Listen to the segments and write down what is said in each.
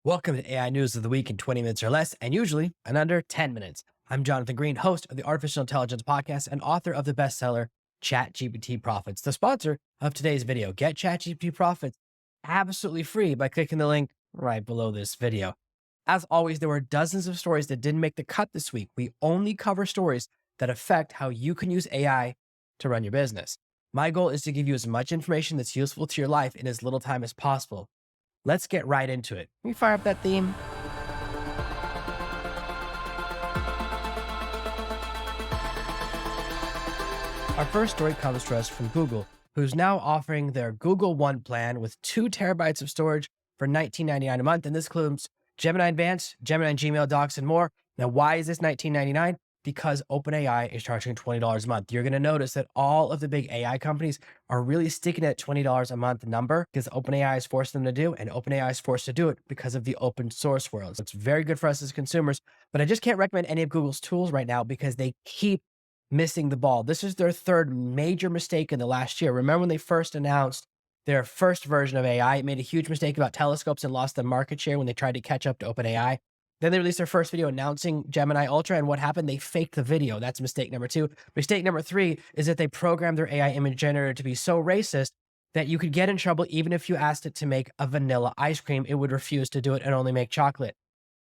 Welcome to AI News of the Week in 20 minutes or less, and usually in under 10 minutes. I'm Jonathan Green, host of the Artificial Intelligence Podcast and author of the bestseller ChatGPT Profits. The sponsor of today's video, get ChatGPT Profits absolutely free by clicking the link right below this video. As always, there were dozens of stories that didn't make the cut this week. We only cover stories that affect how you can use AI to run your business. My goal is to give you as much information that's useful to your life in as little time as possible. Let's get right into it. Can we fire up that theme? Our first story comes to us from Google, who's now offering their Google One plan with 2 terabytes of storage for $19.99 a month. And this includes Gemini Advanced, Gemini Gmail Docs, and more. Now, why is this $19.99? Because OpenAI is charging $20 a month. You're going to notice that all of the big AI companies are really sticking at $20 a month number because OpenAI is forced them to do, and OpenAI is forced to do it because of the open source world. So it's very good for us as consumers, but I just can't recommend any of Google's tools right now because they keep missing the ball. This is their third major mistake in the last year. Remember when they first announced their first version of AI, it made a huge mistake about telescopes and lost the market share when they tried to catch up to OpenAI. Then they released their first video announcing Gemini Ultra, and what happened? They faked the video. That's mistake number 2. Mistake number 3 is that they programmed their AI image generator to be so racist that you could get in trouble even if you asked it to make a vanilla ice cream. It would refuse to do it and only make chocolate.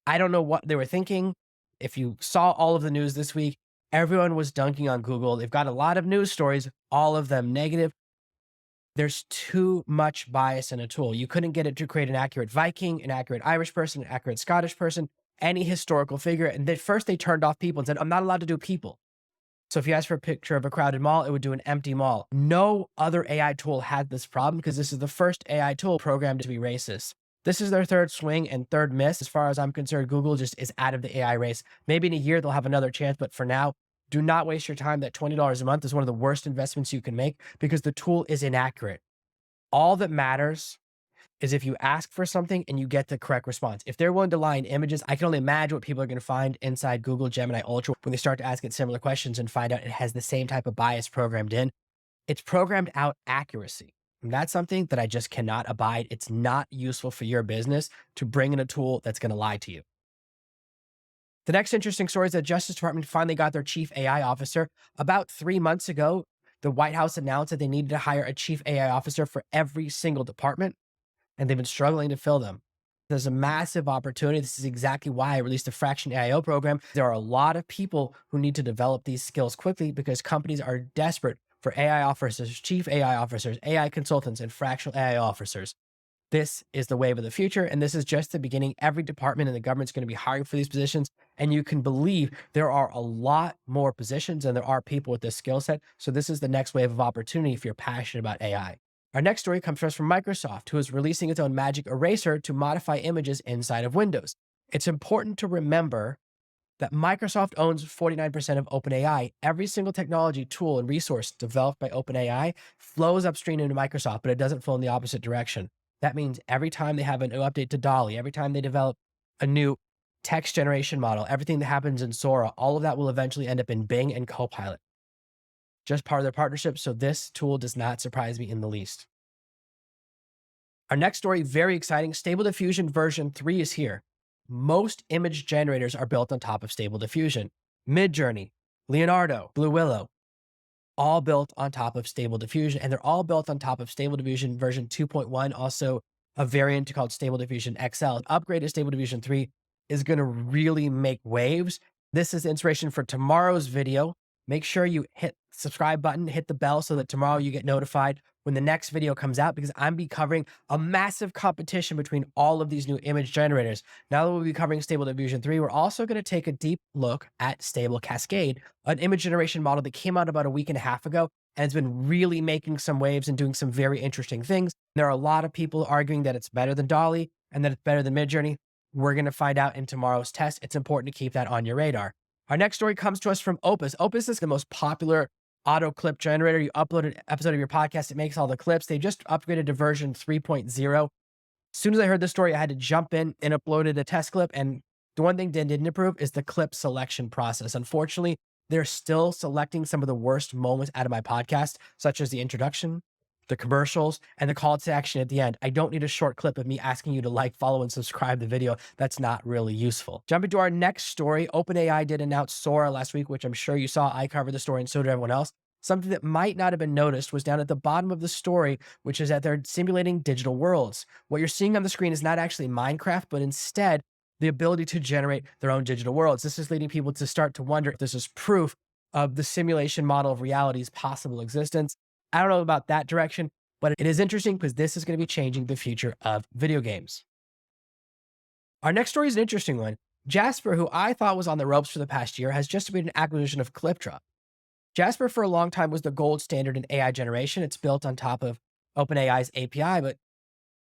I don't know what they were thinking. If you saw all of the news this week, everyone was dunking on Google. They've got a lot of news stories, all of them negative. There's too much bias in a tool. You couldn't get it to create an accurate Viking, an accurate Irish person, an accurate Scottish person, any historical figure. And at first they turned off people and said, I'm not allowed to do people. So if you ask for a picture of a crowded mall, it would do an empty mall. No other AI tool had this problem because this is the first AI tool programmed to be racist. This is their third swing and third miss. As far as I'm concerned, Google just is out of the AI race. Maybe in a year they'll have another chance, but for now, do not waste your time. That $20 a month is one of the worst investments you can make because the tool is inaccurate. All that matters is if you ask for something and you get the correct response. If they're willing to lie in images, I can only imagine what people are going to find inside Google Gemini Ultra when they start to ask it similar questions and find out it has the same type of bias programmed in. It's programmed out accuracy. And that's something that I just cannot abide. It's not useful for your business to bring in a tool that's going to lie to you. The next interesting story is that Justice Department finally got their chief AI officer. About 3 months ago, the White House announced that they needed to hire a chief AI officer for every single department, and they've been struggling to fill them. There's a massive opportunity. This is exactly why I released the Fraction AIO program. There are a lot of people who need to develop these skills quickly because companies are desperate for AI officers, chief AI officers, AI consultants, and fractional AI officers. This is the wave of the future, and this is just the beginning. Every department in the government is going to be hiring for these positions, and you can believe there are a lot more positions than there are people with this skill set. So this is the next wave of opportunity if you're passionate about AI. Our next story comes to us from Microsoft, who is releasing its own magic eraser to modify images inside of Windows. It's important to remember that Microsoft owns 49% of OpenAI. Every single technology, tool, and resource developed by OpenAI flows upstream into Microsoft, but it doesn't flow in the opposite direction. That means every time they have a new update to DALL-E, every time they develop a new text generation model, everything that happens in Sora, all of that will eventually end up in Bing and Copilot. Just part of their partnership, so this tool does not surprise me in the least. Our next story, very exciting. Stable Diffusion version 3 is here. Most image generators are built on top of Stable Diffusion. Midjourney, Leonardo, Blue Willow, all built on top of Stable Diffusion, and they're all built on top of Stable Diffusion version 2.1, also a variant called Stable Diffusion XL. Upgrade to Stable Diffusion 3 is going to really make waves. This is inspiration for tomorrow's video. Make sure you hit the subscribe button, hit the bell so that tomorrow you get notified when the next video comes out, because I'm be covering a massive competition between all of these new image generators. Now that we'll be covering Stable Diffusion 3, we're also going to take a deep look at Stable Cascade, an image generation model that came out about a week and a half ago and has been really making some waves and doing some very interesting things. There are a lot of people arguing that it's better than DALL-E and that it's better than Midjourney. We're going to find out in tomorrow's test. It's important to keep that on your radar. Our next story comes to us from Opus. Opus is the most popular auto clip generator. You upload an episode of your podcast, it makes all the clips. They just upgraded to version 3.0. As soon as I heard this story, I had to jump in and uploaded a test clip. And the one thing they didn't improve is the clip selection process. Unfortunately, they're still selecting some of the worst moments out of my podcast, such as the introduction, the commercials, and the call to action at the end. I don't need a short clip of me asking you to like, follow, and subscribe the video. That's not really useful. Jumping to our next story, OpenAI did announce Sora last week, which I'm sure you saw. I covered the story and so did everyone else. Something that might not have been noticed was down at the bottom of the story, which is that they're simulating digital worlds. What you're seeing on the screen is not actually Minecraft, but instead the ability to generate their own digital worlds. This is leading people to start to wonder if this is proof of the simulation model of reality's possible existence. I don't know about that direction, but it is interesting because this is going to be changing the future of video games. Our next story is an interesting one. Jasper, who I thought was on the ropes for the past year, has just made an acquisition of ClipDrop. Jasper for a long time was the gold standard in AI generation. It's built on top of OpenAI's API, but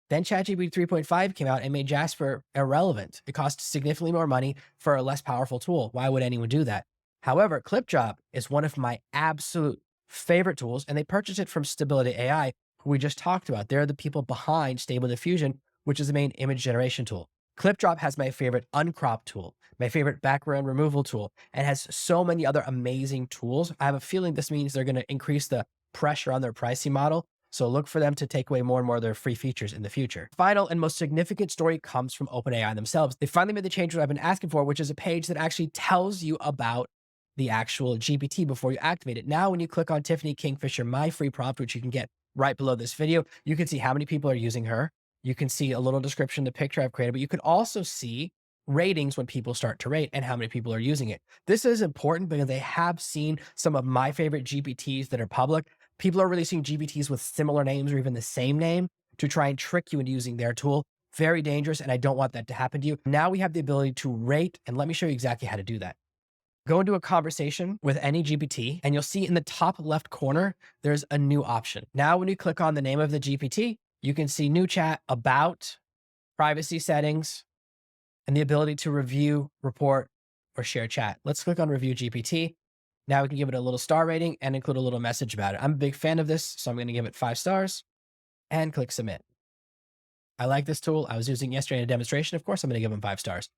then ChatGPT 3.5 came out and made Jasper irrelevant. It cost significantly more money for a less powerful tool. Why would anyone do that? However, ClipDrop is one of my absolute favorite tools, and they purchased it from Stability AI, who we just talked about. They're the people behind Stable Diffusion, which is the main image generation tool. ClipDrop has my favorite uncrop tool, my favorite background removal tool, and has so many other amazing tools. I have a feeling this means they're going to increase the pressure on their pricing model. So look for them to take away more and more of their free features in the future. Final and most significant story comes from OpenAI themselves. They finally made the change that I've been asking for, which is a page that actually tells you about the actual GPT before you activate it. Now, when you click on Tiffany Kingfisher, my free prompt, which you can get right below this video, you can see how many people are using her. You can see a little description, the picture I've created, but you can also see ratings when people start to rate and how many people are using it. This is important because they have seen some of my favorite GPTs that are public. People are releasing GPTs with similar names or even the same name to try and trick you into using their tool. Very dangerous, and I don't want that to happen to you. Now we have the ability to rate, and let me show you exactly how to do that. Go into a conversation with any GPT, and you'll see in the top left corner, there's a new option. Now, when you click on the name of the GPT, you can see new chat, about, privacy settings, and the ability to review, report, or share chat. Let's click on Review GPT. Now we can give it a little star rating and include a little message about it. I'm a big fan of this, so I'm going to give it 5 stars and click Submit. I like this tool. I was using it yesterday in a demonstration. Of course, I'm going to give them 5 stars.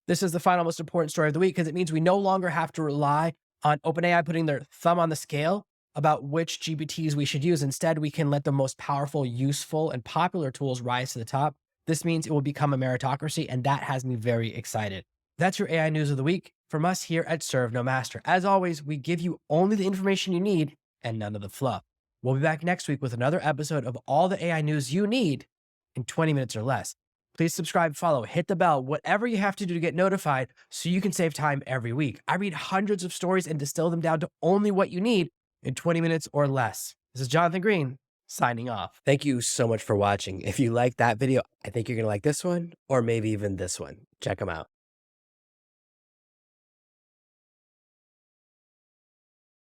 This is the final most important story of the week because it means we no longer have to rely on OpenAI putting their thumb on the scale about which GPTs we should use. Instead, we can let the most powerful, useful, and popular tools rise to the top. This means it will become a meritocracy, and that has me very excited. That's your AI news of the week from us here at Serve No Master. As always, we give you only the information you need and none of the fluff. We'll be back next week with another episode of all the AI news you need in 20 minutes or less. Please subscribe, follow, hit the bell, whatever you have to do to get notified so you can save time every week. I read hundreds of stories and distill them down to only what you need in 20 minutes or less. This is Jonathan Green signing off. Thank you so much for watching. If you liked that video, I think you're going to like this one or maybe even this one. Check them out.